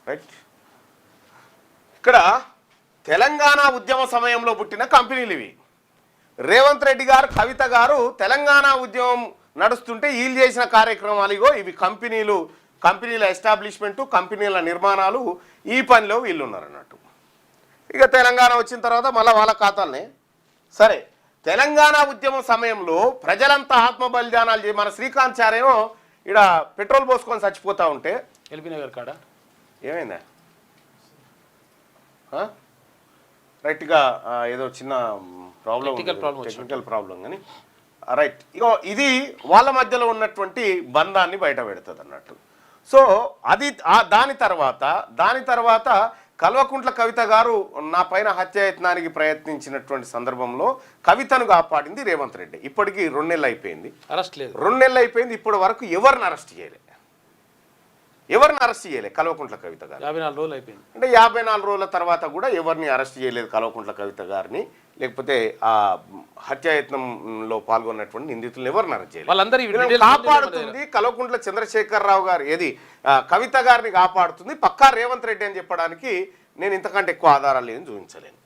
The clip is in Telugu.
రైట్. ఇక్కడ తెలంగాణ ఉద్యమ సమయంలో పుట్టిన కంపెనీలు ఇవి. రేవంత్ రెడ్డి గారు, కవిత గారు తెలంగాణ ఉద్యమం నడుస్తుంటే వీళ్ళు చేసిన కార్యక్రమాలు ఇగో ఇవి. కంపెనీల ఎస్టాబ్లిష్మెంటు, కంపెనీల నిర్మాణాలు, ఈ పనిలో వీళ్ళు ఉన్నారన్నట్టు. ఇక తెలంగాణ వచ్చిన తర్వాత మళ్ళీ వాళ్ళ ఖాతాలనే. సరే, తెలంగాణ ఉద్యమం సమయంలో ప్రజలంతా ఆత్మ బలిదానాలు మన శ్రీకాంత్ చారేమో ఇక్కడ పెట్రోల్ పోసుకొని చచ్చిపోతూ ఉంటే ఎల్బీ నగర్ కాడ ఏమైందా రైట్గా ఏదో చిన్న టెక్నికల్ ప్రాబ్లం కానీ రైట్. ఇగో ఇది వాళ్ళ మధ్యలో ఉన్నటువంటి బంధాన్ని బయట పెడుతుంది అన్నట్టు. సో అది దాని తర్వాత కల్వకుంట్ల కవిత గారు నా పైన హత్యాయత్నానికి ప్రయత్నించినటువంటి సందర్భంలో కవితను కాపాడింది రేవంత్ రెడ్డి. ఇప్పటికీ 2 నెలలు అయిపోయింది, అరెస్ట్ లేదు. 2 నెలలు అయిపోయింది, ఇప్పటి వరకు ఎవరిని అరెస్ట్ చేయలే కల్వకుంట్ల కవిత గారు. 54 రోజులు అయిపోయింది. అంటే 54 రోజుల తర్వాత కూడా ఎవరిని అరెస్ట్ చేయలేదు కల్వకుంట్ల కవిత గారిని, లేకపోతే ఆ హత్యాయత్నంలో పాల్గొన్నటువంటి నిందితులను ఎవరిని అరెస్ట్ చేయలేదు. కాపాడుతుంది కల్వకుంట్ల చంద్రశేఖరరావు గారు, ఏది కవిత గారిని కాపాడుతుంది పక్కా రేవంత్ రెడ్డి అని చెప్పడానికి నేను ఇంతకంటే ఎక్కువ ఆధారాలు ఏం చూపించలేను.